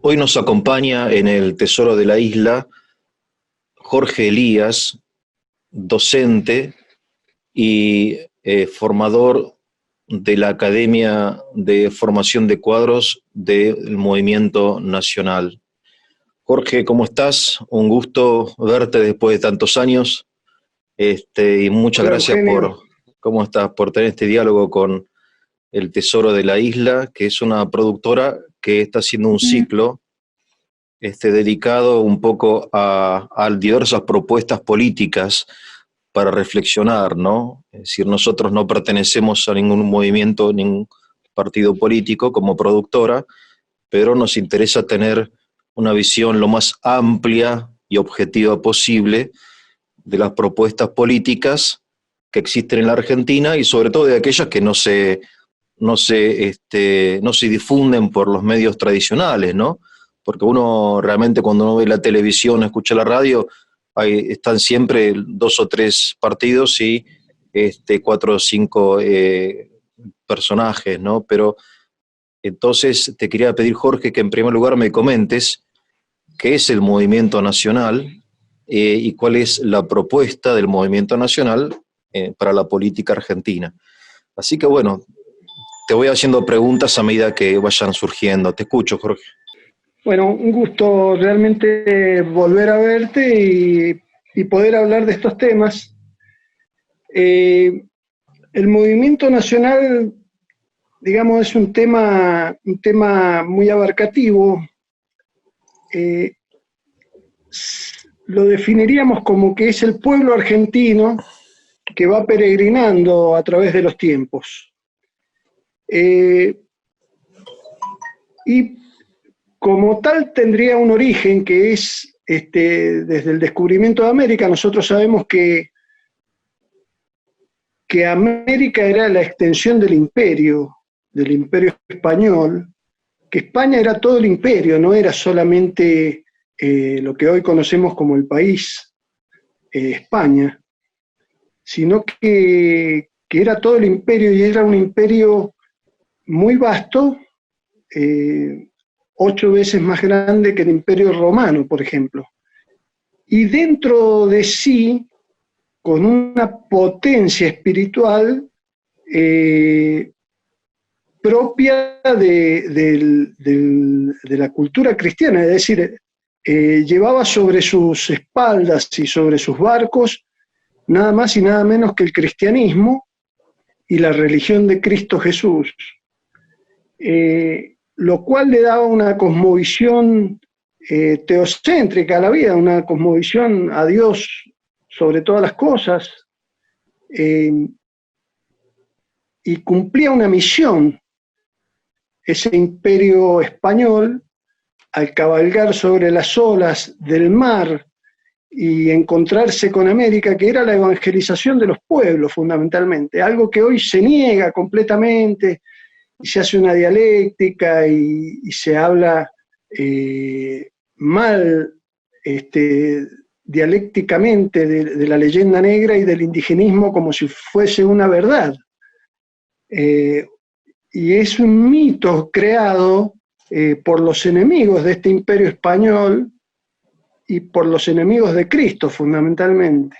Hoy nos acompaña en el Tesoro de la Isla Jorge Elías, docente y formador de la Academia de Formación de Cuadros del Movimiento Nacional. Jorge, ¿cómo estás? Un gusto verte después de tantos años. Y muchas Hola gracias Eugenio. ¿cómo estás? Por tener este diálogo con el Tesoro de la Isla, que es una productora que está haciendo un ciclo dedicado un poco a diversas propuestas políticas para reflexionar, ¿no? Es decir, nosotros no pertenecemos a ningún movimiento, ningún partido político como productora, pero nos interesa tener una visión lo más amplia y objetiva posible de las propuestas políticas que existen en la Argentina y sobre todo de aquellas que no se difunden por los medios tradicionales, ¿no? Porque uno realmente cuando uno ve la televisión, escucha la radio, están siempre dos o tres partidos y cuatro o cinco personajes, ¿no? Pero entonces te quería pedir, Jorge, que en primer lugar me comentes qué es el Movimiento Nacional y cuál es la propuesta del Movimiento Nacional para la política argentina. Así que bueno, te voy haciendo preguntas a medida que vayan surgiendo. Te escucho, Jorge. Bueno, un gusto realmente volver a verte y poder hablar de estos temas. El movimiento nacional, digamos, es un tema muy abarcativo. Eh, lo definiríamos como que es el pueblo argentino que va peregrinando a través de los tiempos. Y como tal tendría un origen que es desde el descubrimiento de América. Nosotros sabemos que América era la extensión del imperio español, que España era todo el imperio, no era solamente lo que hoy conocemos como el país España, sino que era todo el imperio y era un imperio muy vasto, 8 veces más grande que el Imperio Romano, por ejemplo. Y dentro de sí, con una potencia espiritual propia de la cultura cristiana, es decir, llevaba sobre sus espaldas y sobre sus barcos nada más y nada menos que el cristianismo y la religión de Cristo Jesús. Lo cual le daba una cosmovisión teocéntrica a la vida, una cosmovisión a Dios sobre todas las cosas, y cumplía una misión. Ese imperio español, al cabalgar sobre las olas del mar y encontrarse con América, que era la evangelización de los pueblos fundamentalmente, algo que hoy se niega completamente, y se hace una dialéctica y se habla mal dialécticamente de la leyenda negra y del indigenismo como si fuese una verdad. Y es un mito creado por los enemigos de este imperio español y por los enemigos de Cristo fundamentalmente.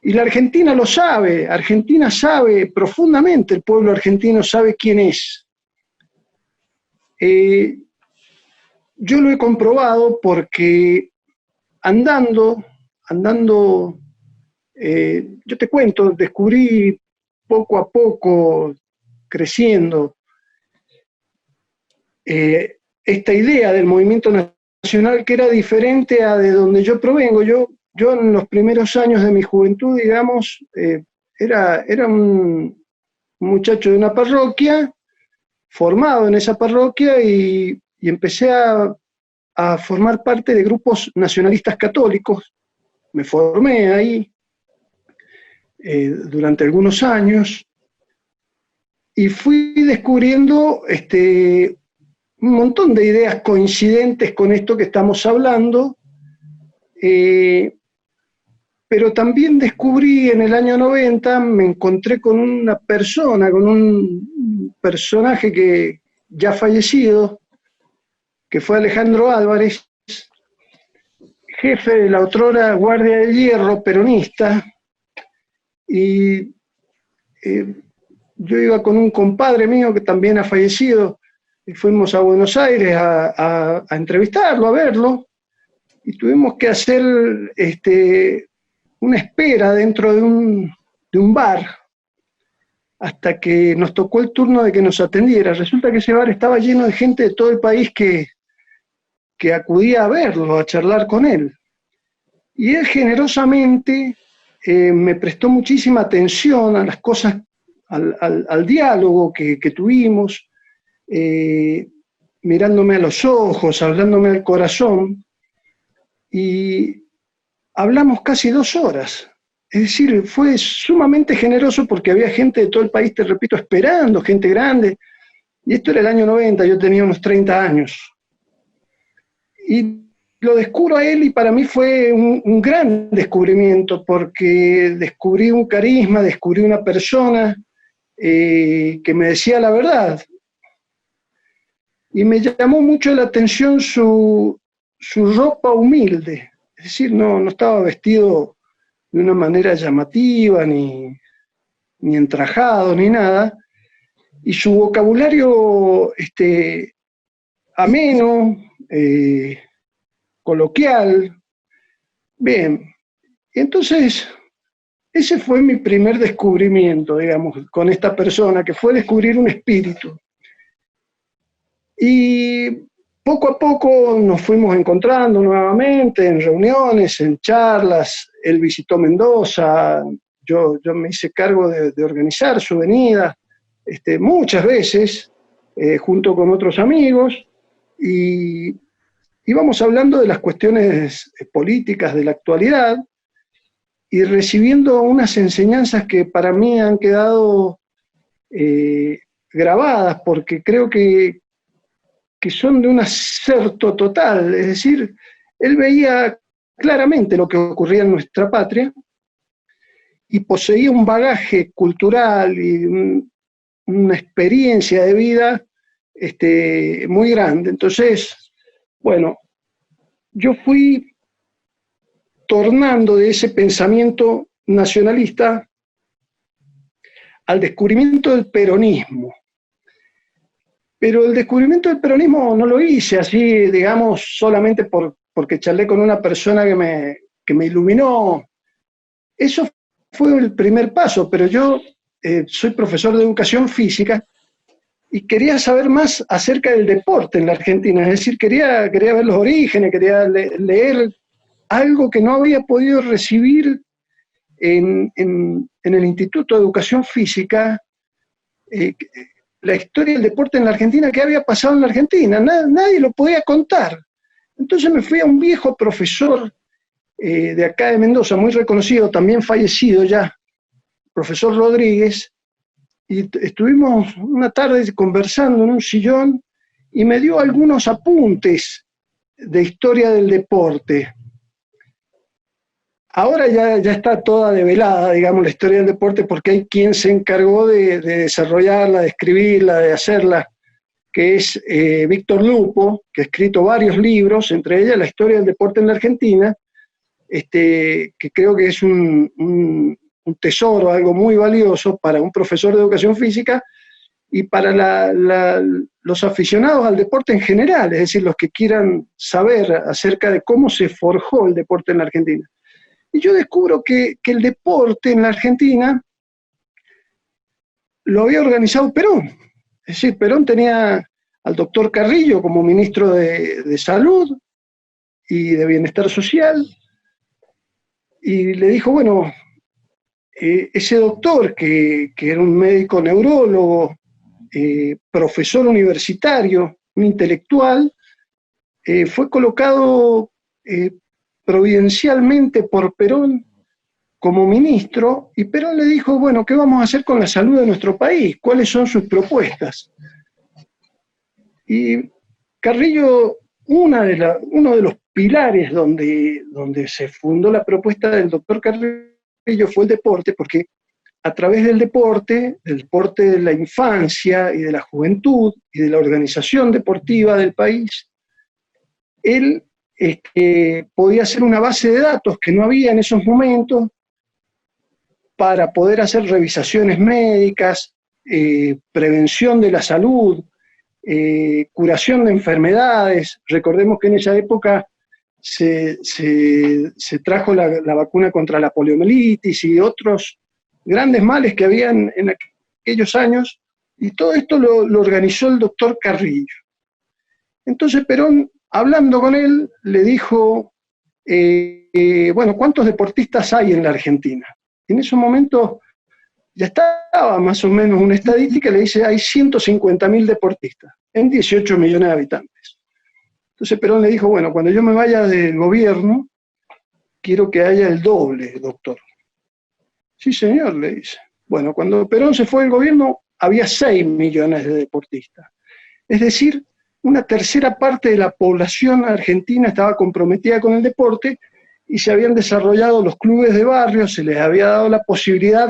Y la Argentina lo sabe, Argentina sabe profundamente, el pueblo argentino sabe quién es. Yo lo he comprobado porque andando, yo te cuento, descubrí poco a poco, creciendo, esta idea del movimiento nacional que era diferente a de donde yo provengo. Yo en los primeros años de mi juventud, digamos, era un muchacho de una parroquia, formado en esa parroquia y empecé a formar parte de grupos nacionalistas católicos. Me formé ahí durante algunos años y fui descubriendo un montón de ideas coincidentes con esto que estamos hablando, pero también descubrí en el año 90, me encontré con una persona, con un personaje que ya fallecido, que fue Alejandro Álvarez, jefe de la otrora Guardia de Hierro peronista, y yo iba con un compadre mío que también ha fallecido, y fuimos a Buenos Aires a entrevistarlo, a verlo, y tuvimos que hacer una espera dentro de un bar hasta que nos tocó el turno de que nos atendiera. Resulta que ese bar estaba lleno de gente de todo el país que acudía a verlo, a charlar con él. Y él generosamente me prestó muchísima atención a las cosas, al diálogo que tuvimos, mirándome a los ojos, hablándome al corazón, y hablamos casi 2 horas. Es decir, fue sumamente generoso porque había gente de todo el país, te repito, esperando, gente grande. Y esto era el año 90, yo tenía unos 30 años. Y lo descubro a él y para mí fue un gran descubrimiento porque descubrí un carisma, descubrí una persona que me decía la verdad. Y me llamó mucho la atención su ropa humilde. Es decir, no estaba vestido de una manera llamativa, ni entrajado, ni nada, y su vocabulario ameno, coloquial. Bien, entonces ese fue mi primer descubrimiento, digamos, con esta persona, que fue descubrir un espíritu. Y poco a poco nos fuimos encontrando nuevamente en reuniones, en charlas. Él visitó Mendoza, yo me hice cargo de organizar su venida muchas veces, junto con otros amigos, y íbamos hablando de las cuestiones políticas de la actualidad y recibiendo unas enseñanzas que para mí han quedado grabadas, porque creo que son de un acerto total. Es decir, él veía claramente lo que ocurría en nuestra patria y poseía un bagaje cultural y una experiencia de vida muy grande. Entonces, bueno, yo fui tornando de ese pensamiento nacionalista al descubrimiento del peronismo. Pero el descubrimiento del peronismo no lo hice así, digamos, solamente porque charlé con una persona que me iluminó. Eso fue el primer paso, pero yo soy profesor de educación física y quería saber más acerca del deporte en la Argentina. Es decir, quería ver los orígenes, quería leer algo que no había podido recibir en el Instituto de Educación Física, la historia del deporte en la Argentina, qué había pasado en la Argentina. Nadie lo podía contar. Entonces me fui a un viejo profesor de acá de Mendoza, muy reconocido, también fallecido ya, profesor Rodríguez, y estuvimos una tarde conversando en un sillón y me dio algunos apuntes de historia del deporte. Ahora ya está toda develada, digamos, la historia del deporte, porque hay quien se encargó de desarrollarla, de escribirla, de hacerla, que es Víctor Lupo, que ha escrito varios libros, entre ellas La historia del deporte en la Argentina, que creo que es un tesoro, algo muy valioso para un profesor de educación física y para los aficionados al deporte en general, es decir, los que quieran saber acerca de cómo se forjó el deporte en la Argentina. Y yo descubro que el deporte en la Argentina lo había organizado Perón. Es decir, Perón tenía al doctor Carrillo como ministro de Salud y de Bienestar Social, y le dijo, bueno, ese doctor que era un médico neurólogo, profesor universitario, un intelectual, fue colocado providencialmente por Perón como ministro, y Perón le dijo, bueno, ¿qué vamos a hacer con la salud de nuestro país? ¿Cuáles son sus propuestas? Y Carrillo, uno de los pilares donde se fundó la propuesta del doctor Carrillo fue el deporte, porque a través del deporte de la infancia y de la juventud y de la organización deportiva del país, él podía hacer una base de datos que no había en esos momentos para poder hacer revisaciones médicas, prevención de la salud, curación de enfermedades. Recordemos que en esa época se trajo la vacuna contra la poliomielitis y otros grandes males que habían en aquellos años, y todo esto lo organizó el doctor Carrillo. Entonces Perón, hablando con él, le dijo, bueno, ¿cuántos deportistas hay en la Argentina? En ese momento ya estaba más o menos una estadística, le dice, hay 150.000 deportistas en 18 millones de habitantes. Entonces Perón le dijo, bueno, cuando yo me vaya del gobierno, quiero que haya el doble, doctor. Sí, señor, le dice. Bueno, cuando Perón se fue del gobierno, había 6 millones de deportistas. Es decir, una tercera parte de la población argentina estaba comprometida con el deporte y se habían desarrollado los clubes de barrio, se les había dado la posibilidad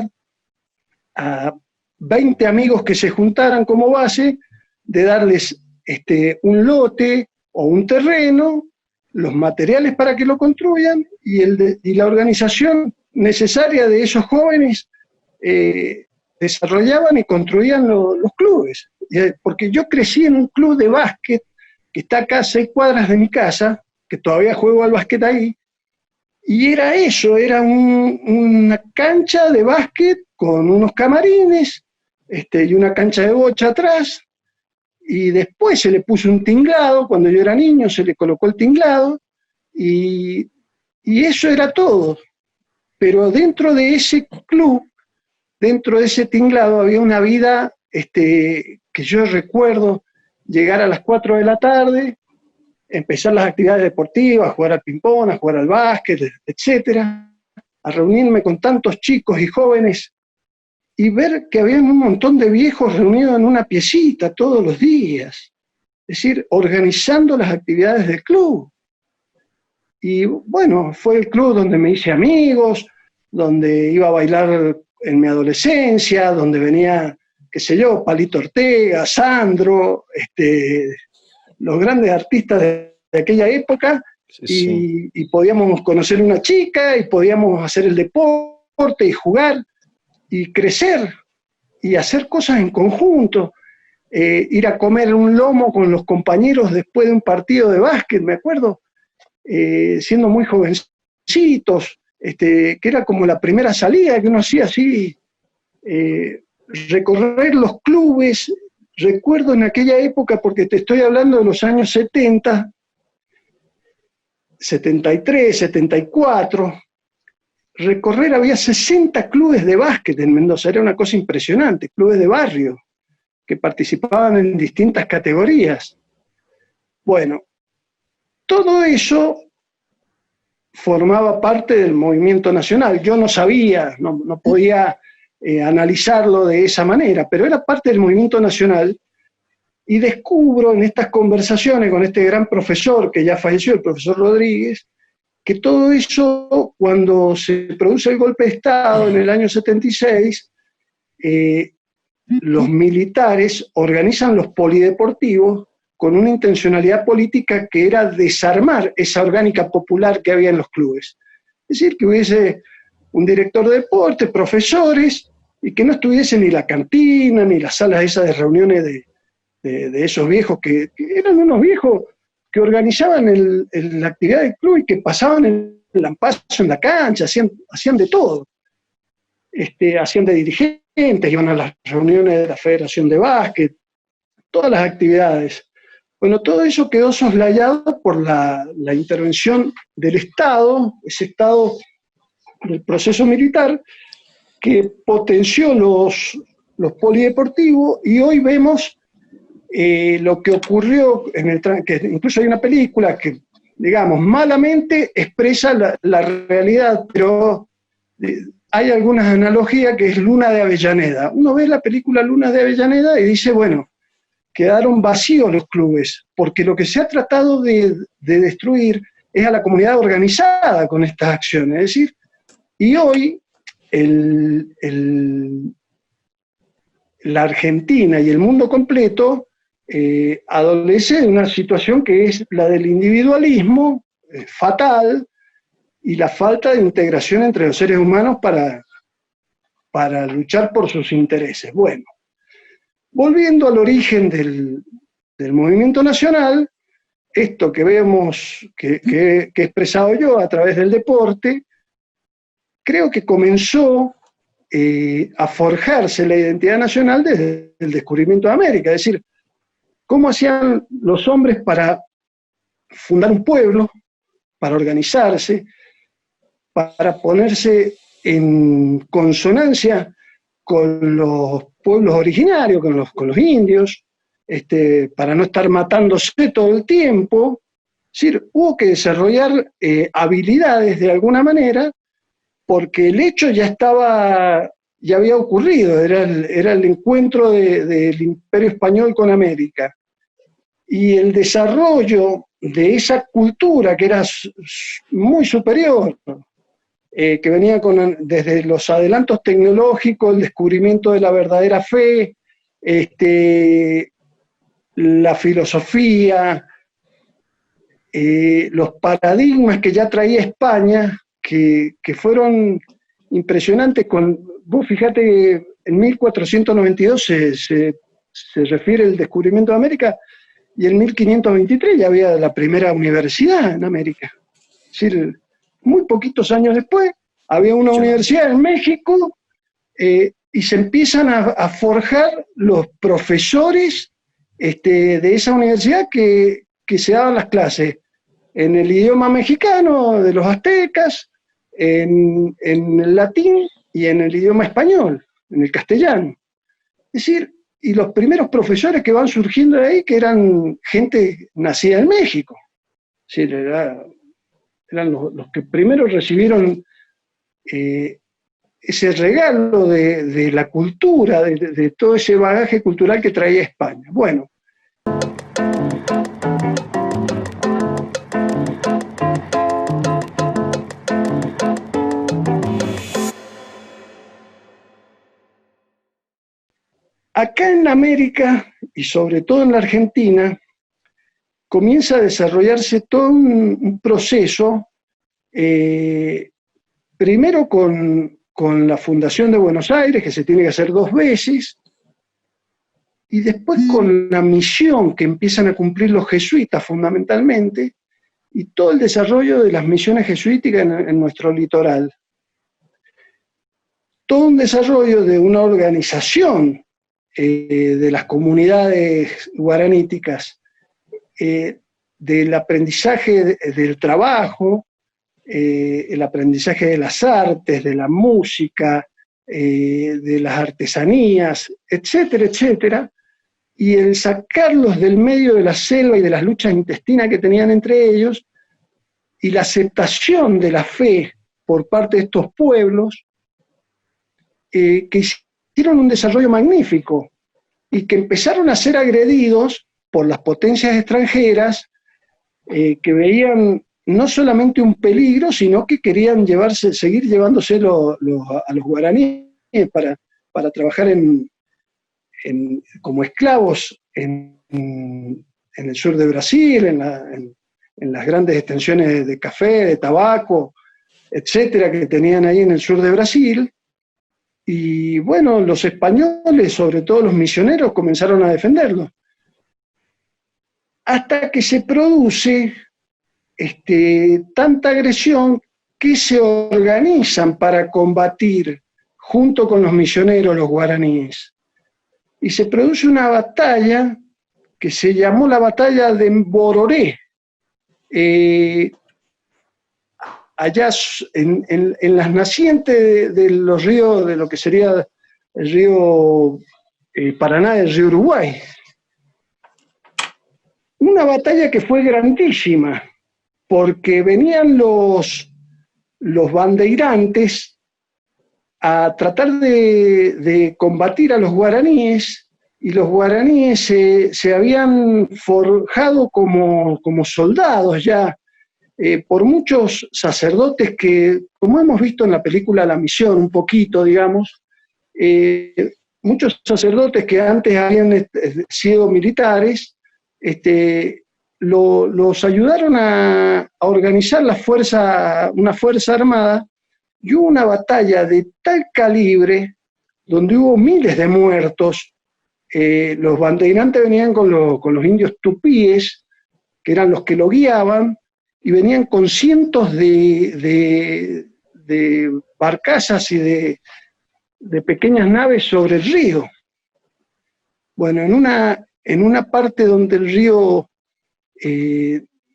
a 20 amigos que se juntaran como base de darles un lote o un terreno, los materiales para que lo construyan y la organización necesaria de esos jóvenes desarrollaban y construían los clubes. Porque yo crecí en un club de básquet que está acá a 6 cuadras de mi casa, que todavía juego al básquet ahí, y era eso, era una cancha de básquet con unos camarines y una cancha de bocha atrás, y después se le puso un tinglado, cuando yo era niño se le colocó el tinglado, y eso era todo. Pero dentro de ese club, dentro de ese tinglado, había una vida que yo recuerdo llegar a las 4 de la tarde, empezar las actividades deportivas, a jugar al ping-pong, a jugar al básquet, etcétera, a reunirme con tantos chicos y jóvenes y ver que había un montón de viejos reunidos en una piecita todos los días, es decir, organizando las actividades del club. Y bueno, fue el club donde me hice amigos, donde iba a bailar en mi adolescencia, donde venía, qué sé yo, Palito Ortega, Sandro, los grandes artistas de aquella época, sí. Y podíamos conocer una chica, y podíamos hacer el deporte, y jugar, y crecer, y hacer cosas en conjunto, ir a comer un lomo con los compañeros después de un partido de básquet, me acuerdo, siendo muy jovencitos, que era como la primera salida que uno hacía así, recorrer los clubes. Recuerdo en aquella época, porque te estoy hablando de los años 70, 73, 74, recorrer, había 60 clubes de básquet en Mendoza, era una cosa impresionante, clubes de barrio, que participaban en distintas categorías. Bueno, todo eso formaba parte del movimiento nacional. Yo no sabía, no podía analizarlo de esa manera, pero era parte del movimiento nacional, y descubro en estas conversaciones con este gran profesor que ya falleció, el profesor Rodríguez, que todo eso, cuando se produce el golpe de Estado en el año 76, los militares organizan los polideportivos con una intencionalidad política que era desarmar esa orgánica popular que había en los clubes. Es decir, que hubiese un director de deporte, profesores, y que no estuviese ni la cantina, ni las salas esas de reuniones de esos viejos, que eran unos viejos que organizaban la actividad del club y que pasaban el lampazo en la cancha, hacían de todo. Hacían de dirigentes, iban a las reuniones de la Federación de Básquet, todas las actividades. Bueno, todo eso quedó soslayado por la intervención del Estado, ese Estado del proceso militar, que potenció los polideportivos, y hoy vemos lo que ocurrió, que incluso hay una película que, digamos, malamente expresa la realidad, pero hay algunas analogías, que es Luna de Avellaneda. Uno ve la película Luna de Avellaneda y dice, bueno, quedaron vacíos los clubes, porque lo que se ha tratado de destruir es a la comunidad organizada con estas acciones. Es decir, y hoy la Argentina y el mundo completo adolece de una situación que es la del individualismo fatal y la falta de integración entre los seres humanos para luchar por sus intereses. Bueno, volviendo al origen del movimiento nacional, esto que vemos, que he expresado yo a través del deporte, creo que comenzó a forjarse la identidad nacional desde el descubrimiento de América, es decir, cómo hacían los hombres para fundar un pueblo, para organizarse, para ponerse en consonancia con los pueblos originarios, con los indios, para no estar matándose todo el tiempo. Es decir, hubo que desarrollar habilidades de alguna manera, porque el hecho ya había ocurrido, era el encuentro del Imperio Español con América. Y el desarrollo de esa cultura que era muy superior, que venía desde los adelantos tecnológicos, el descubrimiento de la verdadera fe, la filosofía, los paradigmas que ya traía España, que fueron impresionantes. Vos fíjate que en 1492 se refiere el descubrimiento de América, y en 1523 ya había la primera universidad en América. Es decir, muy poquitos años después había una universidad en México, y se empiezan a forjar los profesores de esa universidad que se daban las clases en el idioma mexicano de los aztecas, en el latín y en el idioma español, en el castellano. Es decir, y los primeros profesores que van surgiendo de ahí, que eran gente nacida en México. Es decir, eran los que primero recibieron ese regalo de la cultura, de todo ese bagaje cultural que traía España. Bueno. Acá en América, y sobre todo en la Argentina, comienza a desarrollarse todo un proceso, primero con la Fundación de Buenos Aires, que se tiene que hacer 2 veces, y después con la misión que empiezan a cumplir los jesuitas fundamentalmente, y todo el desarrollo de las misiones jesuíticas en nuestro litoral. Todo un desarrollo de una organización de las comunidades guaraníticas, del aprendizaje del trabajo, el aprendizaje de las artes, de la música, de las artesanías, etcétera, etcétera, y el sacarlos del medio de la selva y de las luchas intestinas que tenían entre ellos, y la aceptación de la fe por parte de estos pueblos, que hicieron un desarrollo magnífico y que empezaron a ser agredidos por las potencias extranjeras, que veían no solamente un peligro, sino que querían seguir llevándose a los guaraníes para trabajar como esclavos en el sur de Brasil, en las grandes extensiones de café, de tabaco, etcétera, que tenían ahí en el sur de Brasil. Y bueno, los españoles, sobre todo los misioneros, comenzaron a defenderlo. Hasta que se produce tanta agresión que se organizan para combatir junto con los misioneros, los guaraníes. Y se produce una batalla que se llamó la batalla de Bororé, allá en las nacientes de los ríos, de lo que sería el río Paraná, el río Uruguay. Una batalla que fue grandísima, porque venían los bandeirantes a tratar de combatir a los guaraníes, y los guaraníes se habían forjado como soldados ya, por muchos sacerdotes que, como hemos visto en la película La Misión, un poquito, digamos, muchos sacerdotes que antes habían sido militares, los ayudaron a organizar una fuerza armada, y hubo una batalla de tal calibre, donde hubo miles de muertos. Los bandeirantes venían con los indios tupíes, que eran los que lo guiaban, y venían con cientos de barcazas y de pequeñas naves sobre el río. Bueno, en una parte donde el río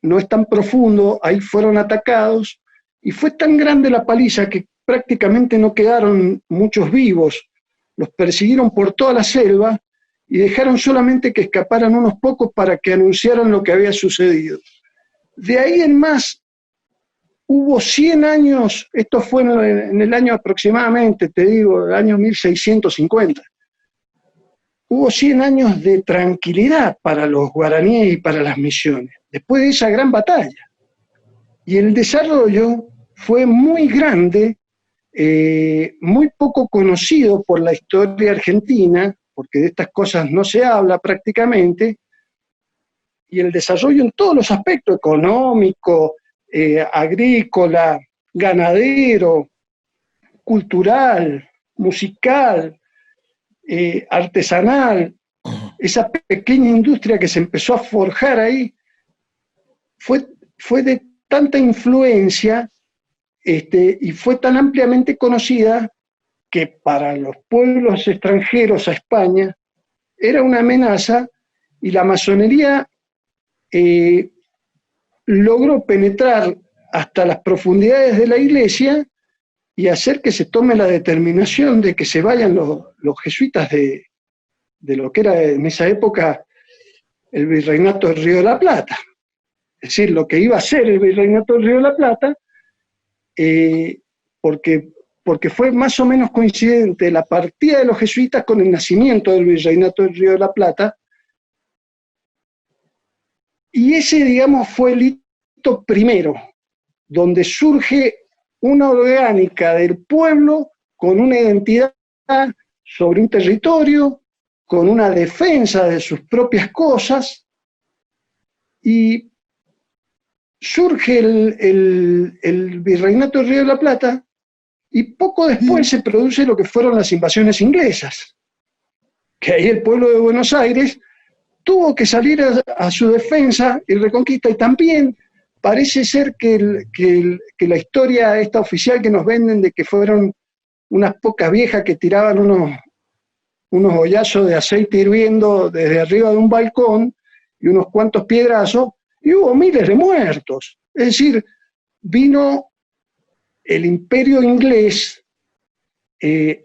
no es tan profundo, ahí fueron atacados, y fue tan grande la paliza que prácticamente no quedaron muchos vivos. Los persiguieron por toda la selva y dejaron solamente que escaparan unos pocos para que anunciaran lo que había sucedido. De ahí en más, hubo 100 años, esto fue en el año aproximadamente, te digo, el año 1650, hubo 100 años de tranquilidad para los guaraníes y para las misiones, después de esa gran batalla. Y el desarrollo fue muy grande, muy poco conocido por la historia argentina, porque de estas cosas no se habla prácticamente, y el desarrollo en todos los aspectos, económico, agrícola, ganadero, cultural, musical, artesanal, esa pequeña industria que se empezó a forjar ahí, fue de tanta influencia y fue tan ampliamente conocida que para los pueblos extranjeros a España era una amenaza, y la masonería logró penetrar hasta las profundidades de la iglesia y hacer que se tome la determinación de que se vayan los jesuitas de lo que era en esa época el Virreinato del Río de la Plata. Es decir, lo que iba a ser el Virreinato del Río de la Plata, porque fue más o menos coincidente la partida de los jesuitas con el nacimiento del Virreinato del Río de la Plata, y ese, digamos, fue el hito primero, donde surge una orgánica del pueblo con una identidad sobre un territorio, con una defensa de sus propias cosas, y surge el Virreinato del Río de la Plata, y poco después se produce lo que fueron las invasiones inglesas, que ahí el pueblo de Buenos Aires tuvo que salir a su defensa y reconquista, y también parece ser que la historia esta oficial que nos venden de que fueron unas pocas viejas que tiraban unos bollazos de aceite hirviendo desde arriba de un balcón y unos cuantos piedrazos, y hubo miles de muertos. Es decir, vino el imperio inglés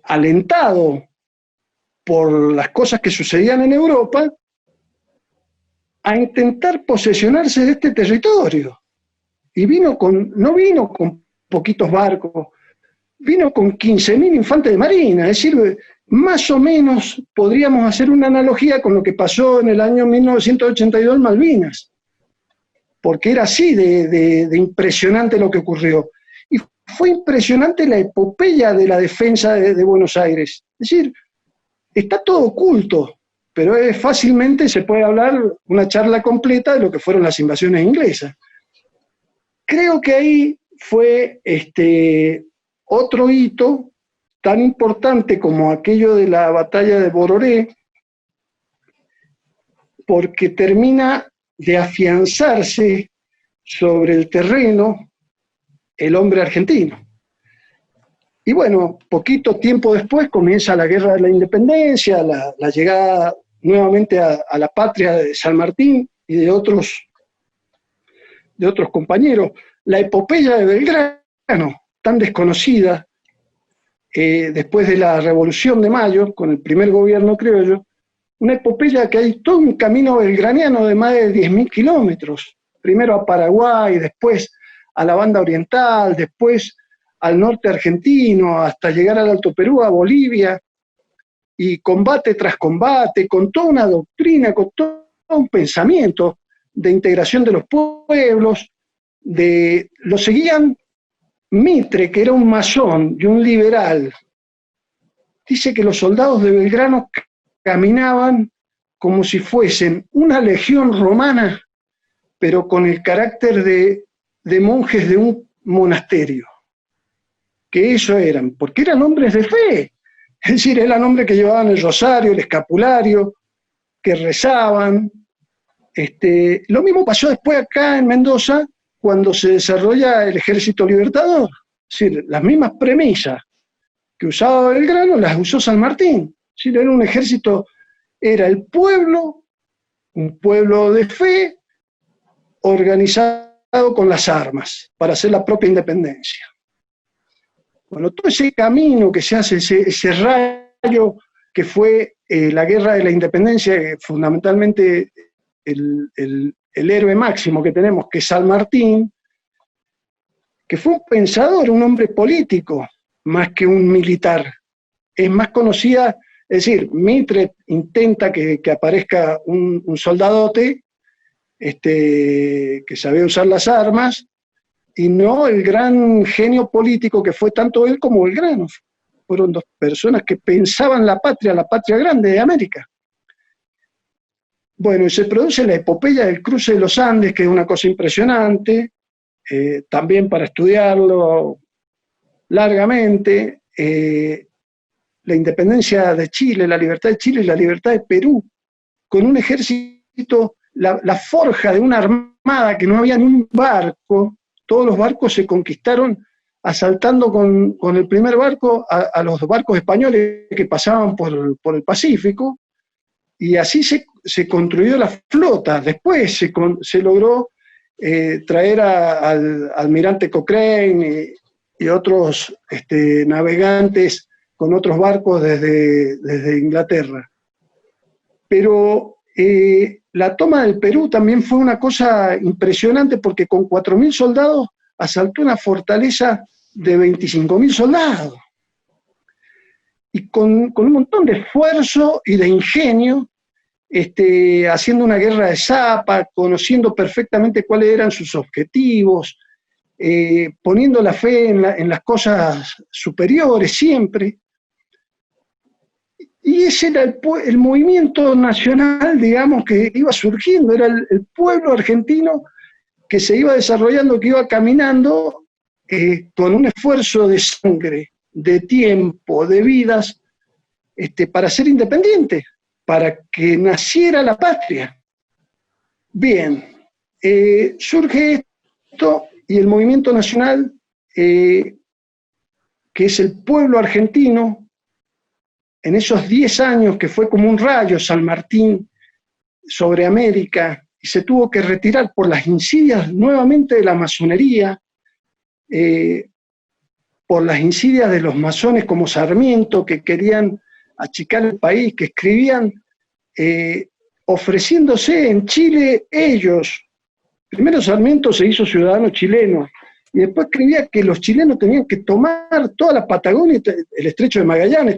alentado por las cosas que sucedían en Europa a intentar posesionarse de este territorio. Y no vino con poquitos barcos, vino con 15.000 infantes de marina. Es decir, más o menos podríamos hacer una analogía con lo que pasó en el año 1982 en Malvinas, porque era así de impresionante lo que ocurrió. Y fue impresionante la epopeya de la defensa de Buenos Aires. Es decir, está todo oculto, pero fácilmente se puede hablar una charla completa de lo que fueron las invasiones inglesas. Creo que ahí fue otro hito tan importante como aquello de la batalla de Bororé, porque termina de afianzarse sobre el terreno el hombre argentino. Y bueno, poquito tiempo después comienza la Guerra de la Independencia, la llegada nuevamente a la patria de San Martín y de otros compañeros. La epopeya de Belgrano, tan desconocida, después de la Revolución de Mayo, con el primer gobierno criollo, una epopeya que hay todo un camino belgraniano de más de 10.000 kilómetros, primero a Paraguay, después a la banda oriental, después al norte argentino, hasta llegar al Alto Perú, a Bolivia, y combate tras combate, con toda una doctrina, con todo un pensamiento de integración de los pueblos. Lo seguían Mitre, que era un masón y un liberal, dice que los soldados de Belgrano caminaban como si fuesen una legión romana, pero con el carácter de monjes de un monasterio. Que eso eran, porque eran hombres de fe. Es decir, eran hombres que llevaban el rosario, el escapulario, que rezaban. Lo mismo pasó después acá en Mendoza, cuando se desarrolla el Ejército Libertador. Es decir, las mismas premisas que usaba Belgrano las usó San Martín. Es decir, era un ejército, era el pueblo, un pueblo de fe, organizado con las armas, para hacer la propia independencia. Bueno, todo ese camino que se hace, ese rayo que fue la guerra de la independencia, fundamentalmente el héroe máximo que tenemos, que es San Martín, que fue un pensador, un hombre político, más que un militar. Es más conocida, es decir, Mitre intenta que aparezca un soldadote que sabía usar las armas, y no el gran genio político que fue tanto él como Belgrano. Fueron dos personas que pensaban la patria grande de América. Bueno, y se produce la epopeya del cruce de los Andes, que es una cosa impresionante, también para estudiarlo largamente, la independencia de Chile, la libertad de Chile y la libertad de Perú, con un ejército, la forja de una armada que no había ni un barco. Todos los barcos se conquistaron asaltando con el primer barco a los barcos españoles que pasaban por el Pacífico, y así se construyó la flota. Después se logró traer al almirante Cochrane y otros navegantes con otros barcos desde Inglaterra. Pero la toma del Perú también fue una cosa impresionante, porque con 4.000 soldados asaltó una fortaleza de 25.000 soldados. Y con un montón de esfuerzo y de ingenio, haciendo una guerra de zapa, conociendo perfectamente cuáles eran sus objetivos, poniendo la fe en las cosas superiores siempre. Y ese era el movimiento nacional, digamos, que iba surgiendo, era el pueblo argentino que se iba desarrollando, que iba caminando con un esfuerzo de sangre, de tiempo, de vidas, para ser independiente, para que naciera la patria. Bien, surge esto y el movimiento nacional, que es el pueblo argentino, en esos 10 años que fue como un rayo San Martín sobre América, y se tuvo que retirar por las insidias nuevamente de la masonería, por las insidias de los masones como Sarmiento, que querían achicar el país, que escribían ofreciéndose en Chile ellos. Primero Sarmiento se hizo ciudadano chileno, y después escribía que los chilenos tenían que tomar toda la Patagonia, el Estrecho de Magallanes,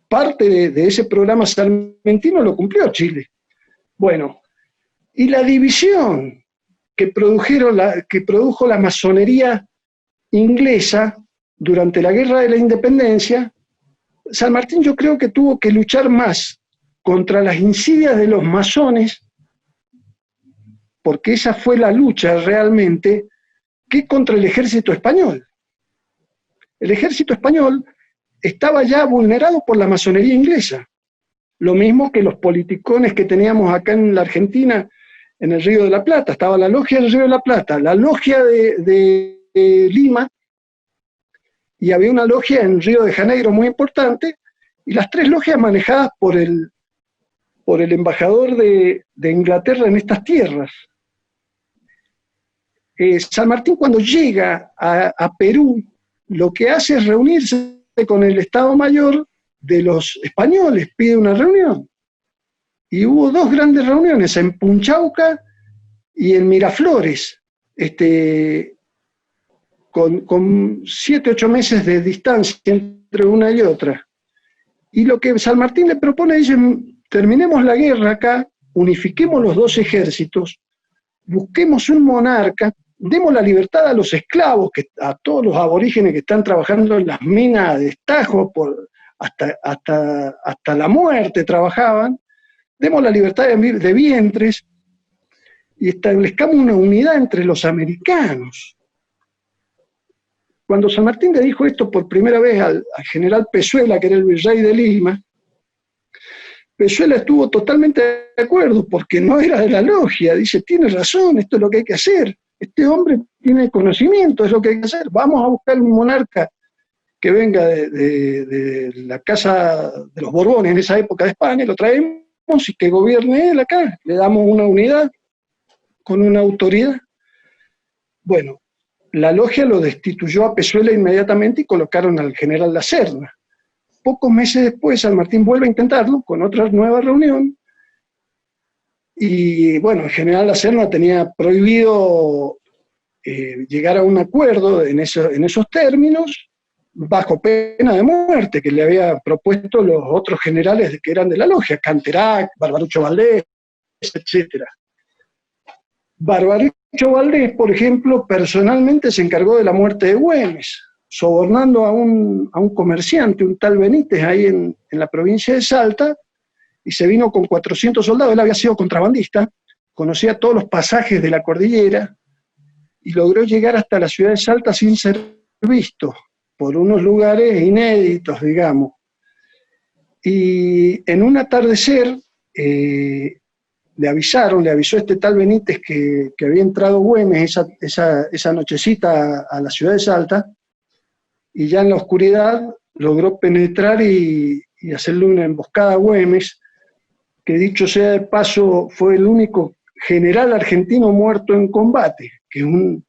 parte de ese programa sarmentino lo cumplió Chile. Bueno, y la división que produjo la masonería inglesa durante la Guerra de la Independencia, San Martín yo creo que tuvo que luchar más contra las insidias de los masones, porque esa fue la lucha realmente, que contra el ejército español. El ejército español estaba ya vulnerado por la masonería inglesa, lo mismo que los politicones que teníamos acá en la Argentina, en el Río de la Plata. Estaba la logia del Río de la Plata, la logia de Lima, y había una logia en Río de Janeiro muy importante, y las tres logias manejadas por el embajador de Inglaterra en estas tierras. San Martín, cuando llega a Perú, lo que hace es reunirse con el Estado Mayor de los españoles, pide una reunión. Y hubo dos grandes reuniones, en Punchauca y en Miraflores, con 7, 8 meses de distancia entre una y otra. Y lo que San Martín le propone, dice, terminemos la guerra acá, unifiquemos los dos ejércitos, busquemos un monarca, demos la libertad a los esclavos, a todos los aborígenes que están trabajando en las minas de estajo, hasta la muerte trabajaban, demos la libertad de vientres y establezcamos una unidad entre los americanos. Cuando San Martín le dijo esto por primera vez al general Pezuela, que era el virrey de Lima, Pezuela estuvo totalmente de acuerdo, porque no era de la logia. Dice, tiene razón, esto es lo que hay que hacer. Este hombre tiene conocimiento, es lo que hay que hacer. Vamos a buscar un monarca que venga de la casa de los Borbones en esa época de España, lo traemos y que gobierne él acá. Le damos una unidad con una autoridad. Bueno, la logia lo destituyó a Pezuela inmediatamente y colocaron al general La Serna. Pocos meses después, San Martín vuelve a intentarlo con otra nueva reunión y, bueno, el general La Serna tenía prohibido llegar a un acuerdo en esos términos bajo pena de muerte que le había propuesto los otros generales que eran de la logia, Canterac, Barbarucho Valdés, etc. Barbarucho Valdés, por ejemplo, personalmente se encargó de la muerte de Güemes, sobornando a un comerciante, un tal Benítez, ahí en la provincia de Salta, y se vino con 400 soldados. Él había sido contrabandista, conocía todos los pasajes de la cordillera, y logró llegar hasta la ciudad de Salta sin ser visto, por unos lugares inéditos, digamos. Y en un atardecer le avisó este tal Benítez que había entrado Güemes esa nochecita a la ciudad de Salta, y ya en la oscuridad logró penetrar y hacerle una emboscada a Güemes, que dicho sea de paso fue el único general argentino muerto en combate, que es un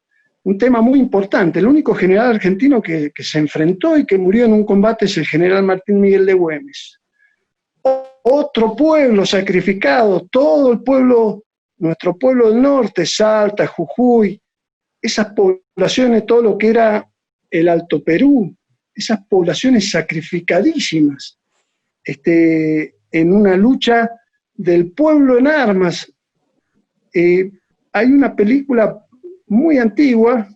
tema muy importante. El único general argentino que se enfrentó y que murió en un combate es el general Martín Miguel de Güemes. Otro pueblo sacrificado, todo el pueblo, nuestro pueblo del norte, Salta, Jujuy, esas poblaciones, todo lo que era el Alto Perú, esas poblaciones sacrificadísimas, en una lucha del pueblo en armas. Hay una película muy antigua,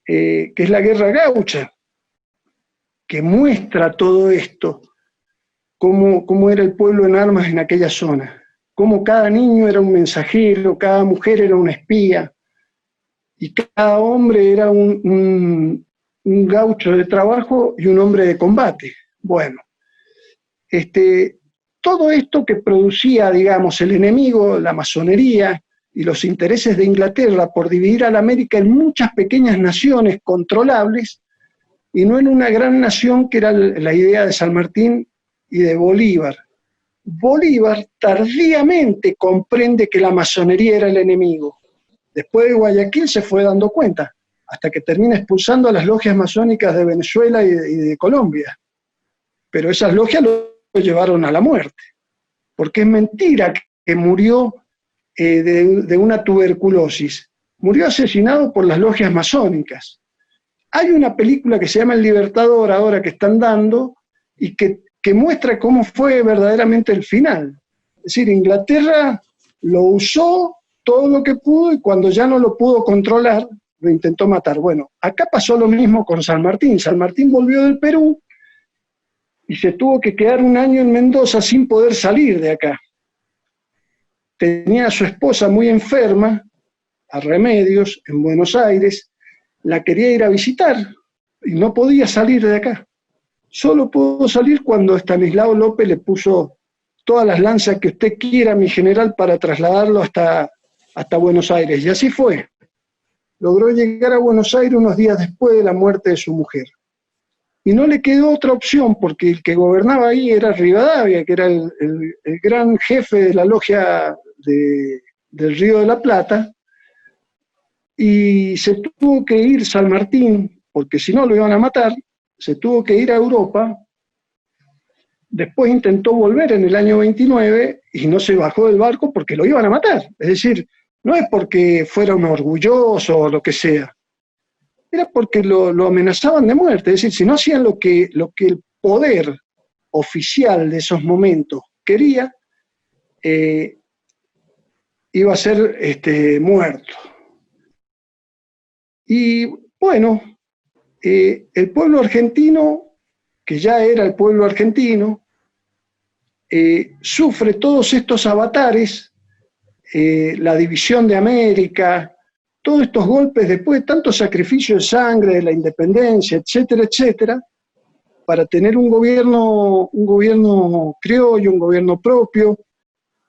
que es La Guerra Gaucha, que muestra todo esto, cómo era el pueblo en armas en aquella zona, cómo cada niño era un mensajero, cada mujer era una espía, y cada hombre era un gaucho de trabajo y un hombre de combate. Bueno, todo esto que producía, digamos, el enemigo, la masonería y los intereses de Inglaterra por dividir a la América en muchas pequeñas naciones controlables y no en una gran nación que era la idea de San Martín y de Bolívar. Bolívar tardíamente comprende que la masonería era el enemigo. Después de Guayaquil se fue dando cuenta, hasta que termina expulsando a las logias masónicas de Venezuela y de Colombia. Pero esas logias lo llevaron a la muerte, porque es mentira que murió de una tuberculosis. Murió asesinado por las logias masónicas. Hay una película que se llama El Libertador ahora que están dando y que muestra cómo fue verdaderamente el final. Es decir, Inglaterra lo usó todo lo que pudo y cuando ya no lo pudo controlar, lo intentó matar. Bueno, acá pasó lo mismo con San Martín. San Martín volvió del Perú y se tuvo que quedar un año en Mendoza sin poder salir de acá. Tenía a su esposa muy enferma, a Remedios, en Buenos Aires, la quería ir a visitar y no podía salir de acá. Solo pudo salir cuando Estanislao López le puso todas las lanzas que usted quiera, mi general, para trasladarlo hasta Buenos Aires. Y así fue. Logró llegar a Buenos Aires unos días después de la muerte de su mujer. Y no le quedó otra opción, porque el que gobernaba ahí era Rivadavia, que era el gran jefe de la logia del Río de la Plata, y se tuvo que ir San Martín, porque si no lo iban a matar, se tuvo que ir a Europa. Después intentó volver en el año 29 y no se bajó del barco porque lo iban a matar. Es decir, no es porque fuera un orgulloso o lo que sea, era porque lo amenazaban de muerte. Es decir, si no hacían lo que el poder oficial de esos momentos quería, iba a ser muerto. Y bueno, el pueblo argentino que ya era el pueblo argentino, sufre todos estos avatares, la división de América, todos estos golpes después de tanto sacrificio de sangre, de la independencia, etcétera, etcétera, para tener un gobierno criollo, un gobierno propio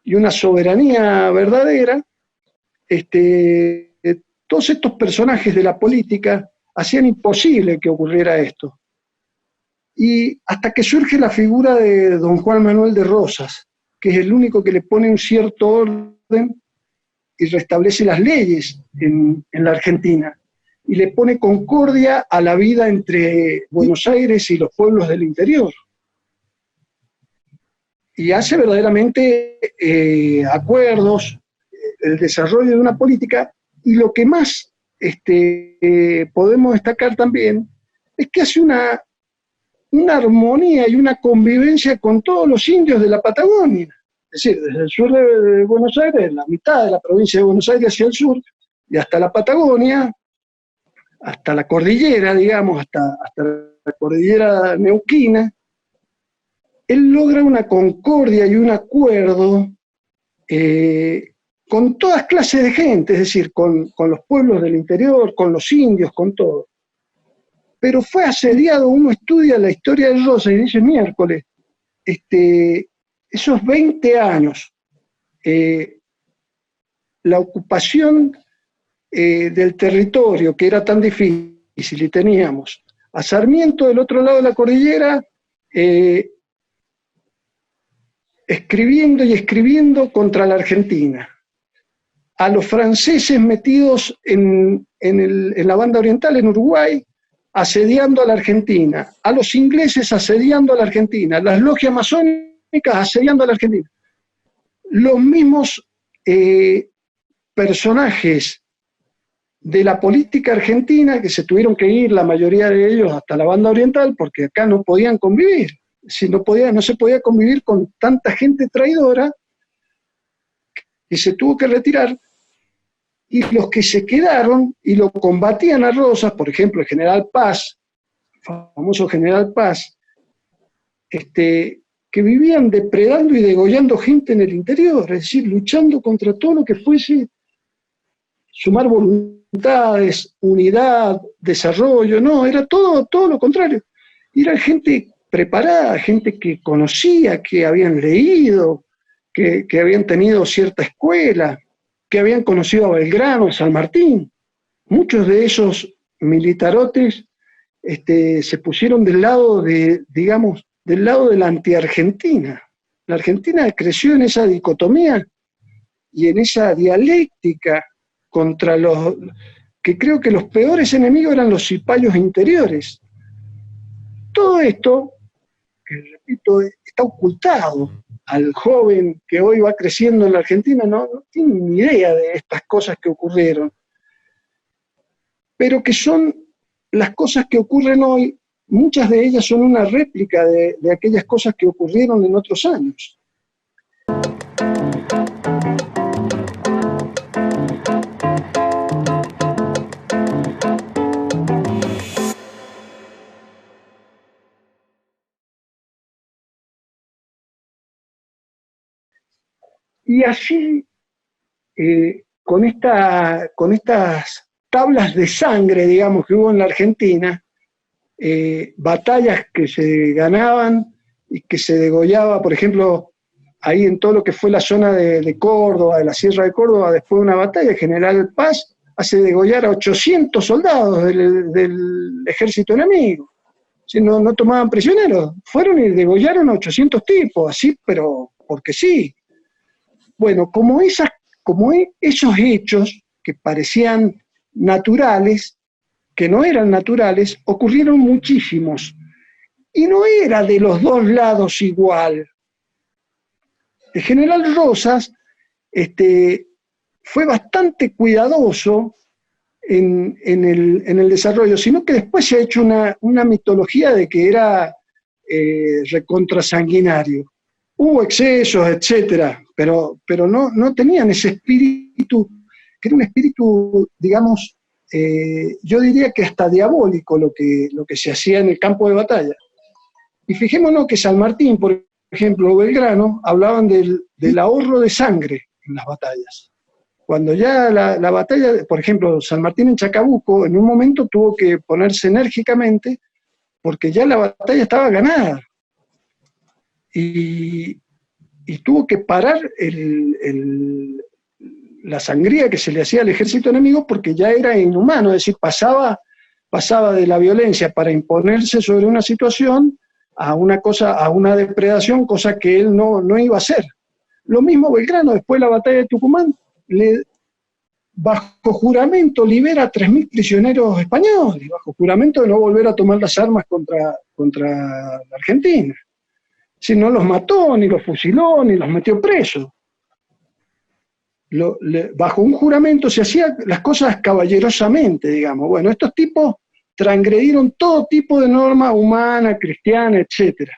y una soberanía verdadera. Todos estos personajes de la política hacían imposible que ocurriera esto. Y hasta que surge la figura de don Juan Manuel de Rosas, que es el único que le pone un cierto orden y restablece las leyes en la Argentina, y le pone concordia a la vida entre Buenos Aires y los pueblos del interior. Y hace verdaderamente acuerdos, el desarrollo de una política, y lo que más podemos destacar también es que hace una armonía y una convivencia con todos los indios de la Patagonia. Es decir, desde el sur de Buenos Aires, la mitad de la provincia de Buenos Aires hacia el sur, y hasta la Patagonia, hasta la cordillera, digamos, hasta la cordillera neuquina, él logra una concordia y un acuerdo con todas clases de gente, es decir, con los pueblos del interior, con los indios, con todo. Pero fue asediado, uno estudia la historia de Rosas y dice, miércoles, esos 20 años, la ocupación del territorio que era tan difícil, y teníamos a Sarmiento del otro lado de la cordillera, escribiendo y escribiendo contra la Argentina, a los franceses metidos en la banda oriental, en Uruguay, asediando a la Argentina, a los ingleses asediando a la Argentina, las logias masónicas asediando a la Argentina. Los mismos personajes de la política argentina, que se tuvieron que ir, la mayoría de ellos, hasta la banda oriental, porque acá no podían convivir. Si no se podía convivir con tanta gente traidora, y se tuvo que retirar. Y los que se quedaron y lo combatían a Rosas, por ejemplo, el general Paz, el famoso general Paz, que vivían depredando y degollando gente en el interior, es decir, luchando contra todo lo que fuese sumar voluntades, unidad, desarrollo, no, era todo lo contrario. Y era gente preparada, gente que conocía, que habían leído, que habían tenido cierta escuela, que habían conocido a Belgrano, San Martín. Muchos de esos militarotes se pusieron del lado del lado de la anti-Argentina. La Argentina creció en esa dicotomía y en esa dialéctica contra que creo que los peores enemigos eran los cipayos interiores. Todo esto, que repito, está ocultado. Al joven que hoy va creciendo en la Argentina no tiene ni idea de estas cosas que ocurrieron, pero que son las cosas que ocurren hoy, muchas de ellas son una réplica de aquellas cosas que ocurrieron en otros años. Y así, con estas tablas de sangre, digamos, que hubo en la Argentina, batallas que se ganaban y que se degollaba, por ejemplo, ahí en todo lo que fue la zona de Córdoba, de la Sierra de Córdoba, después de una batalla, el general Paz hace degollar a 800 soldados del ejército enemigo. Si no tomaban prisioneros, fueron y degollaron a 800 tipos, así, pero porque sí. Bueno, como esos hechos que parecían naturales, que no eran naturales, ocurrieron muchísimos. Y no era de los dos lados igual. El general Rosas fue bastante cuidadoso en el desarrollo, sino que después se ha hecho una mitología de que era recontrasanguinario. Hubo excesos, etcétera, pero no tenían ese espíritu, que era un espíritu, digamos, yo diría que hasta diabólico lo que se hacía en el campo de batalla. Y fijémonos que San Martín, por ejemplo, o Belgrano, hablaban del ahorro de sangre en las batallas. Cuando ya la batalla, por ejemplo, San Martín en Chacabuco, en un momento tuvo que ponerse enérgicamente porque ya la batalla estaba ganada. Y tuvo que parar la sangría que se le hacía al ejército enemigo porque ya era inhumano, es decir, pasaba de la violencia para imponerse sobre una situación a una depredación, cosa que él no iba a hacer. Lo mismo Belgrano, después de la batalla de Tucumán, bajo juramento libera a 3.000 prisioneros españoles, bajo juramento de no volver a tomar las armas contra la Argentina. Si no los mató, ni los fusiló, ni los metió presos. Bajo un juramento se hacían las cosas caballerosamente, digamos. Bueno, estos tipos transgredieron todo tipo de norma humana, cristiana, etc.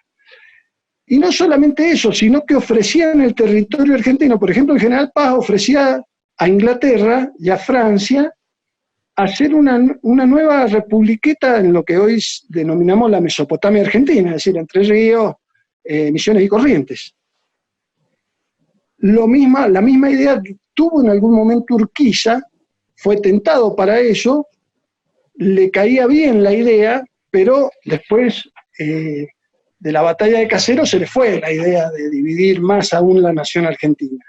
Y no solamente eso, sino que ofrecían el territorio argentino. Por ejemplo, el general Paz ofrecía a Inglaterra y a Francia hacer una nueva republiqueta en lo que hoy denominamos la Mesopotamia argentina, es decir, Entre Ríos, Misiones y Corrientes. La misma idea tuvo en algún momento Urquiza, fue tentado para eso, le caía bien la idea, pero después de la batalla de Caseros se le fue la idea de dividir más aún la nación argentina.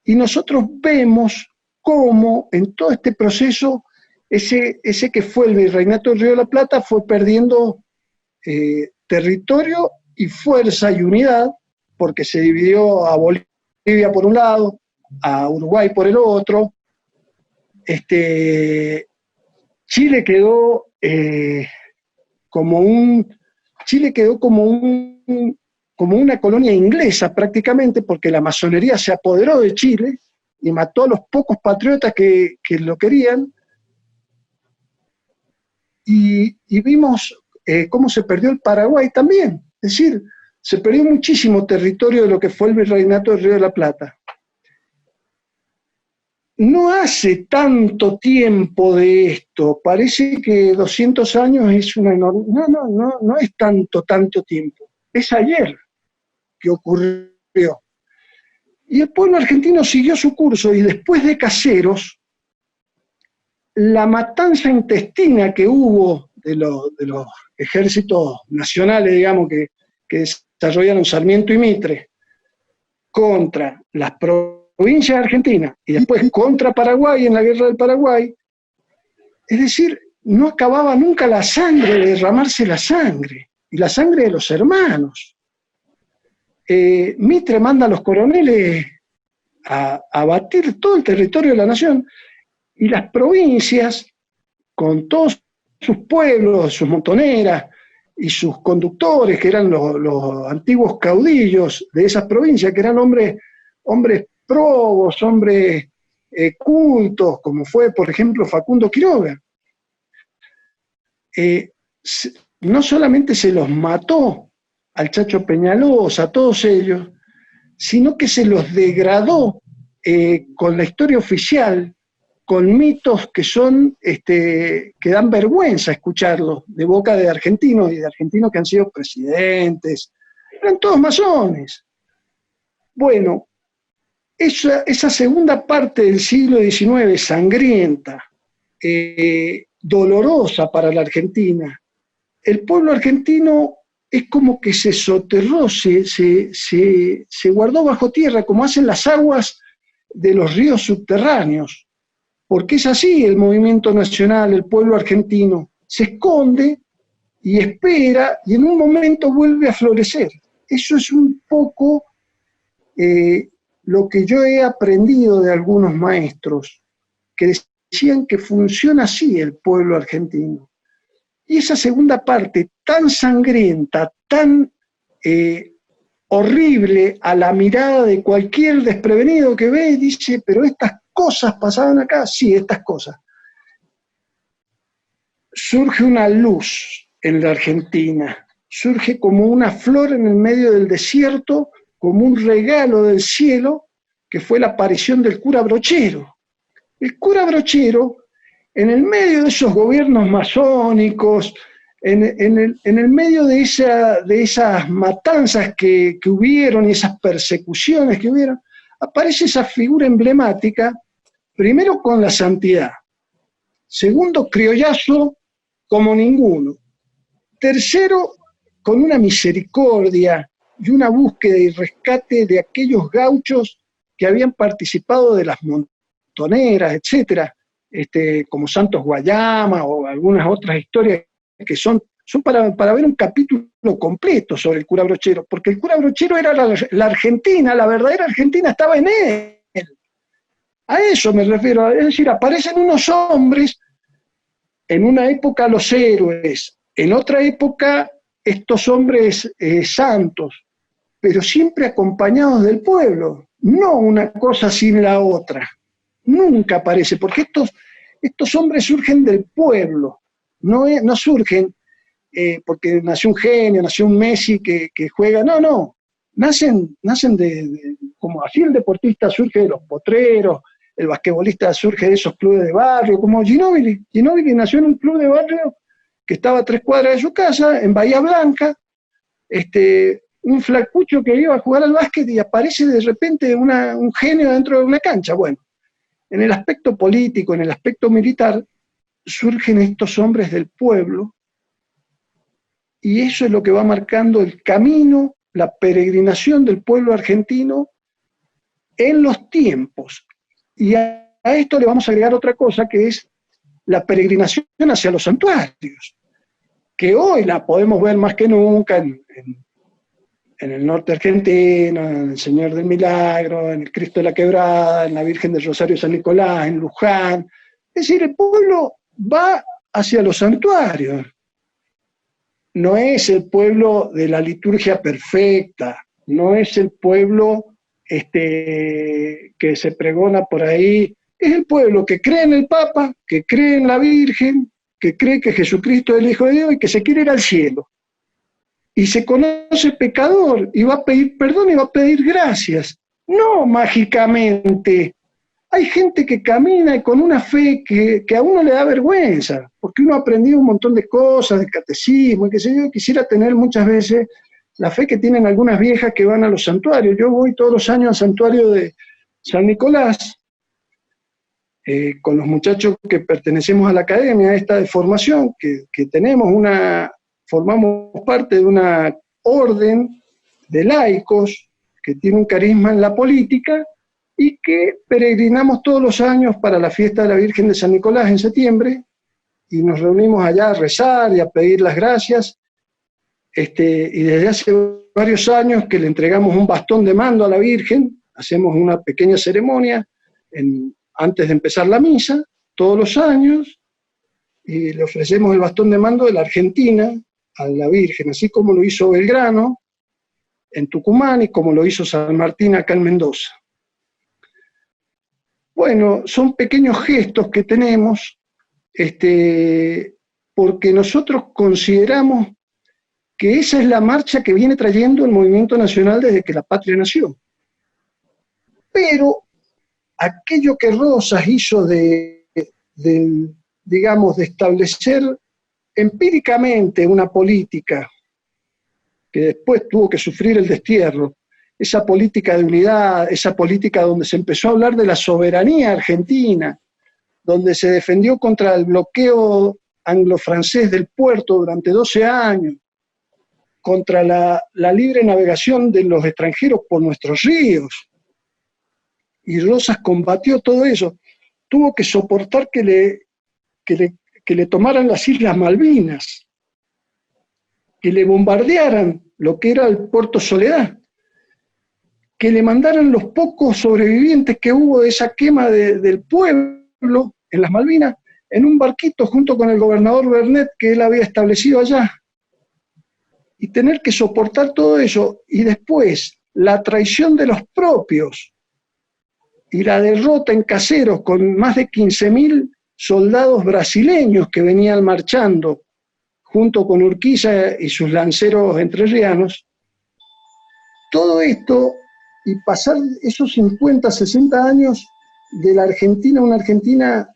Y nosotros vemos cómo en todo este proceso, ese que fue el virreinato del Río de la Plata fue perdiendo territorio y fuerza y unidad, porque se dividió a Bolivia por un lado, a Uruguay por el otro. Chile quedó como una colonia inglesa prácticamente, porque la masonería se apoderó de Chile y mató a los pocos patriotas que lo querían. Y vimos cómo se perdió el Paraguay también. Es decir, se perdió muchísimo territorio de lo que fue el virreinato del Río de la Plata. No hace tanto tiempo de esto, parece que 200 años es una enorme... No es tanto tiempo, es ayer que ocurrió. Y el pueblo argentino siguió su curso y después de Caseros, la matanza intestina que hubo de los ejércitos nacionales, digamos, que desarrollaron Sarmiento y Mitre contra las provincias argentinas y después contra Paraguay en la guerra del Paraguay, es decir, no acababa nunca la sangre, de derramarse la sangre, y la sangre de los hermanos. Mitre manda a los coroneles a batir todo el territorio de la nación, y las provincias, con todos sus pueblos, sus montoneras y sus conductores, que eran los antiguos caudillos de esas provincias, que eran hombres probos, hombres cultos, como fue, por ejemplo, Facundo Quiroga. No solamente se los mató al Chacho Peñalosa, a todos ellos, sino que se los degradó con la historia oficial, con mitos que dan vergüenza escucharlos de boca de argentinos y de argentinos que han sido presidentes, eran todos masones. Bueno, esa segunda parte del siglo XIX, sangrienta, dolorosa para la Argentina, el pueblo argentino es como que se soterró, se guardó bajo tierra, como hacen las aguas de los ríos subterráneos, porque es así el movimiento nacional, el pueblo argentino, se esconde y espera y en un momento vuelve a florecer. Eso es un poco lo que yo he aprendido de algunos maestros, que decían que funciona así el pueblo argentino. Y esa segunda parte tan sangrienta, tan horrible a la mirada de cualquier desprevenido que ve y dice, pero estas cosas pasaban acá, sí, estas cosas. Surge una luz en la Argentina, surge como una flor en el medio del desierto, como un regalo del cielo, que fue la aparición del cura Brochero. El cura Brochero, en el medio de esos gobiernos masónicos, en el medio de esas matanzas que hubieron y esas persecuciones que hubieron, aparece esa figura emblemática, primero con la santidad, segundo, criollazo como ninguno, tercero, con una misericordia y una búsqueda y rescate de aquellos gauchos que habían participado de las montoneras, etcétera, como Santos Guayama o algunas otras historias que son para ver un capítulo completo sobre el cura Brochero, porque el cura Brochero era la Argentina, la verdadera Argentina estaba en él. A eso me refiero, es decir, aparecen unos hombres, en una época los héroes, en otra época estos hombres santos, pero siempre acompañados del pueblo, no una cosa sin la otra. Nunca aparece, porque estos hombres surgen del pueblo, no surgen porque nació un genio, nació un Messi que juega, no, nacen como así el deportista surge de los potreros, el basquetbolista surge de esos clubes de barrio, como Ginóbili nació en un club de barrio que estaba a 3 cuadras de su casa, en Bahía Blanca, un flacucho que iba a jugar al básquet y aparece de repente un genio dentro de una cancha. Bueno, en el aspecto político, en el aspecto militar, surgen estos hombres del pueblo, y eso es lo que va marcando el camino, la peregrinación del pueblo argentino en los tiempos. Y a esto le vamos a agregar otra cosa, que es la peregrinación hacia los santuarios, que hoy la podemos ver más que nunca en el norte argentino, en el Señor del Milagro, en el Cristo de la Quebrada, en la Virgen del Rosario San Nicolás, en Luján. Es decir, el pueblo va hacia los santuarios. No es el pueblo de la liturgia perfecta, no es el pueblo que se pregona por ahí, es el pueblo que cree en el Papa, que cree en la Virgen, que cree que Jesucristo es el Hijo de Dios y que se quiere ir al cielo. Y se conoce pecador y va a pedir perdón y va a pedir gracias. No mágicamente. Hay gente que camina y con una fe que a uno le da vergüenza, porque uno ha aprendido un montón de cosas, de catecismo, y qué sé yo, quisiera tener muchas veces la fe que tienen algunas viejas que van a los santuarios. Yo voy todos los años al santuario de San Nicolás, con los muchachos que pertenecemos a la academia esta de formación, que formamos parte de una orden de laicos que tiene un carisma en la política y que peregrinamos todos los años para la fiesta de la Virgen de San Nicolás en septiembre, y nos reunimos allá a rezar y a pedir las gracias, y desde hace varios años que le entregamos un bastón de mando a la Virgen, hacemos una pequeña ceremonia antes de empezar la misa, todos los años, y le ofrecemos el bastón de mando de la Argentina a la Virgen, así como lo hizo Belgrano en Tucumán y como lo hizo San Martín acá en Mendoza. Bueno, son pequeños gestos que tenemos, porque nosotros consideramos que esa es la marcha que viene trayendo el movimiento nacional desde que la patria nació. Pero aquello que Rosas hizo de establecer empíricamente una política que después tuvo que sufrir el destierro, esa política de unidad, esa política donde se empezó a hablar de la soberanía argentina, donde se defendió contra el bloqueo anglo-francés del puerto durante 12 años, contra la libre navegación de los extranjeros por nuestros ríos. Y Rosas combatió todo eso. Tuvo que soportar que le tomaran las Islas Malvinas, que le bombardearan lo que era el Puerto Soledad, que le mandaran los pocos sobrevivientes que hubo de esa quema del pueblo en las Malvinas en un barquito junto con el gobernador Bernet que él había establecido allá. Y tener que soportar todo eso, y después la traición de los propios y la derrota en Caseros con más de 15.000 soldados brasileños que venían marchando junto con Urquiza y sus lanceros entrerrianos. Todo esto, y pasar esos 50, 60 años de la Argentina, una Argentina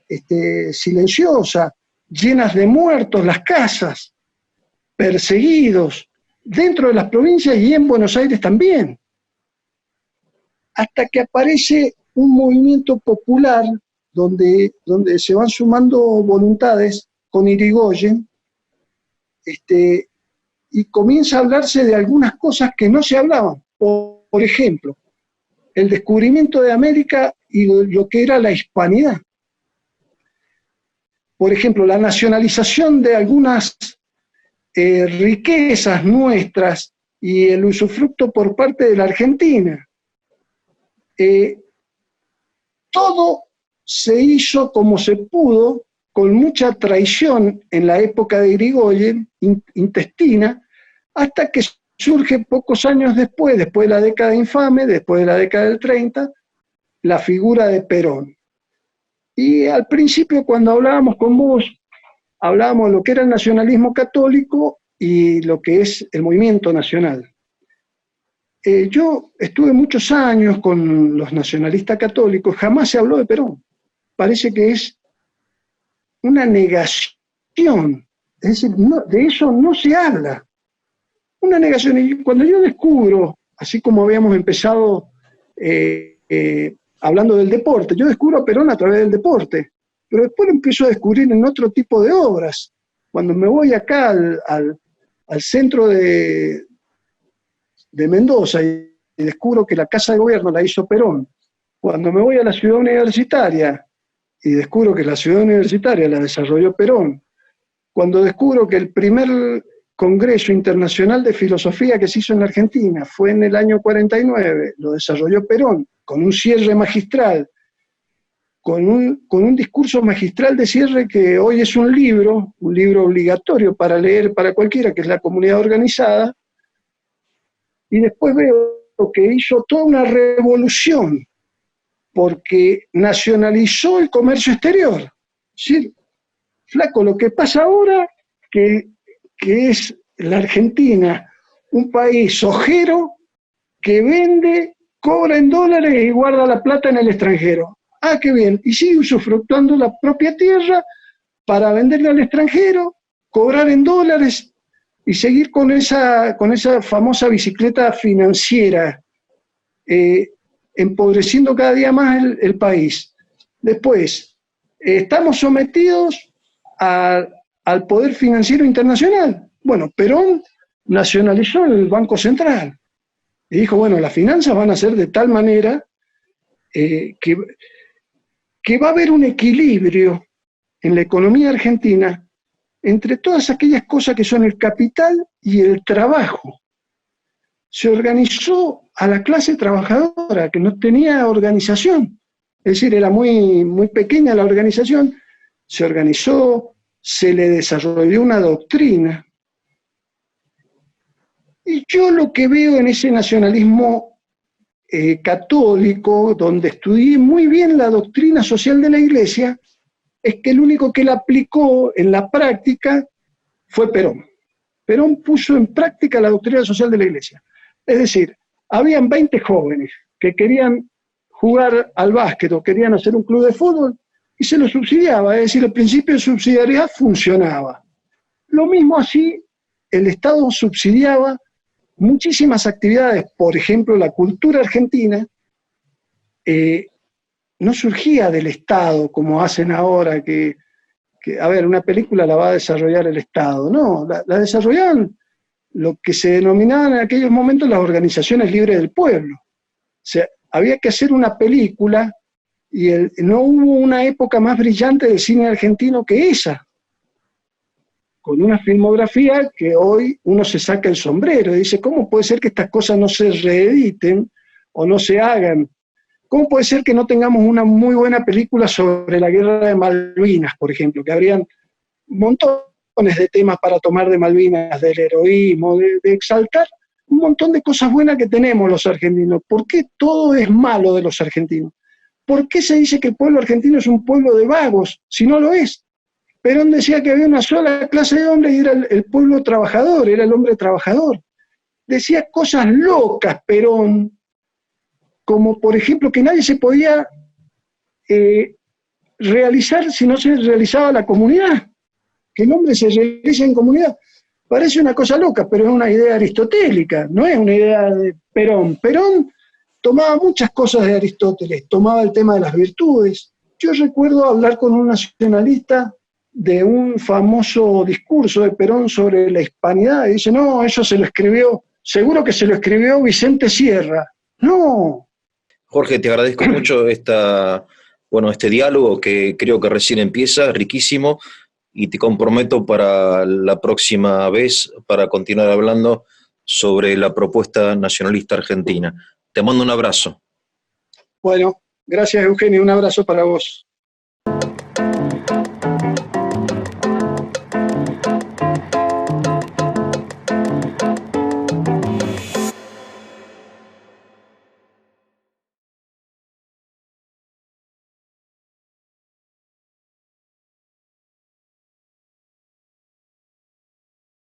silenciosa, llenas de muertos las casas, perseguidos dentro de las provincias y en Buenos Aires también. Hasta que aparece un movimiento popular donde se van sumando voluntades con Irigoyen, y comienza a hablarse de algunas cosas que no se hablaban. Por ejemplo, el descubrimiento de América y lo que era la hispanidad. Por ejemplo, la nacionalización de algunas riquezas nuestras y el usufructo por parte de la Argentina. Todo se hizo como se pudo, con mucha traición en la época de Irigoyen, intestina, hasta que surge pocos años después de la década infame, después de la década del 30, la figura de Perón. Y al principio, cuando hablábamos con vos, hablábamos de lo que era el nacionalismo católico y lo que es el movimiento nacional. Yo estuve muchos años con los nacionalistas católicos, jamás se habló de Perón. Parece que es una negación, es decir, no, de eso no se habla. Una negación. Y cuando yo descubro, así como habíamos empezado hablando del deporte, yo descubro a Perón a través del deporte, pero después lo empiezo a descubrir en otro tipo de obras. Cuando me voy acá al centro de Mendoza y descubro que la Casa de Gobierno la hizo Perón, cuando me voy a la Ciudad Universitaria y descubro que la Ciudad Universitaria la desarrolló Perón, cuando descubro que el primer Congreso Internacional de Filosofía que se hizo en la Argentina fue en el año 49, lo desarrolló Perón, con un cierre magistral, con un discurso magistral de cierre que hoy es un libro obligatorio para leer para cualquiera, que es La Comunidad Organizada, y después veo que hizo toda una revolución, porque nacionalizó el comercio exterior. ¿Sí? Flaco, lo que pasa ahora, que es la Argentina, un país ojero que vende, cobra en dólares y guarda la plata en el extranjero. Ah, qué bien. Y sigue usufructuando la propia tierra para venderla al extranjero, cobrar en dólares y seguir con esa famosa bicicleta financiera, empobreciendo cada día más el país. Después, estamos sometidos al poder financiero internacional. Bueno, Perón nacionalizó el Banco Central y dijo, bueno, las finanzas van a ser de tal manera que va a haber un equilibrio en la economía argentina entre todas aquellas cosas que son el capital y el trabajo. Se organizó a la clase trabajadora, que no tenía organización, es decir, era muy, muy pequeña la organización, se organizó, se le desarrolló una doctrina. Y yo lo que veo en ese nacionalismo católico, donde estudié muy bien la doctrina social de la Iglesia, es que el único que la aplicó en la práctica fue Perón. Perón puso en práctica la doctrina social de la Iglesia. Es decir, habían 20 jóvenes que querían jugar al básquet o querían hacer un club de fútbol y se lo subsidiaba, es decir, el principio de subsidiariedad funcionaba. Lo mismo así, el Estado subsidiaba muchísimas actividades, por ejemplo, la cultura argentina no surgía del Estado como hacen ahora, que a ver, una película la va a desarrollar el Estado, no, la desarrollaban lo que se denominaban en aquellos momentos las organizaciones libres del pueblo. O sea, había que hacer una película y no hubo una época más brillante del cine argentino que esa, con una filmografía que hoy uno se saca el sombrero y dice, ¿cómo puede ser que estas cosas no se reediten o no se hagan? ¿Cómo puede ser que no tengamos una muy buena película sobre la guerra de Malvinas, por ejemplo, que habrían montones de temas para tomar de Malvinas, del heroísmo, de exaltar un montón de cosas buenas que tenemos los argentinos? ¿Por qué todo es malo de los argentinos? ¿Por qué se dice que el pueblo argentino es un pueblo de vagos, si no lo es? Perón decía que había una sola clase de hombres y era el pueblo trabajador, era el hombre trabajador. Decía cosas locas Perón, como por ejemplo que nadie se podía realizar si no se realizaba la comunidad, que el hombre se realiza en comunidad. Parece una cosa loca, pero es una idea aristotélica, no es una idea de Perón. Perón tomaba muchas cosas de Aristóteles, tomaba el tema de las virtudes. Yo recuerdo hablar con un nacionalista de un famoso discurso de Perón sobre la hispanidad, y dice, no, eso se lo escribió, seguro que se lo escribió Vicente Sierra. No. Jorge, te agradezco mucho este diálogo que creo que recién empieza, riquísimo, y te comprometo para la próxima vez para continuar hablando sobre la propuesta nacionalista argentina. Te mando un abrazo. Bueno, gracias Eugenio, un abrazo para vos.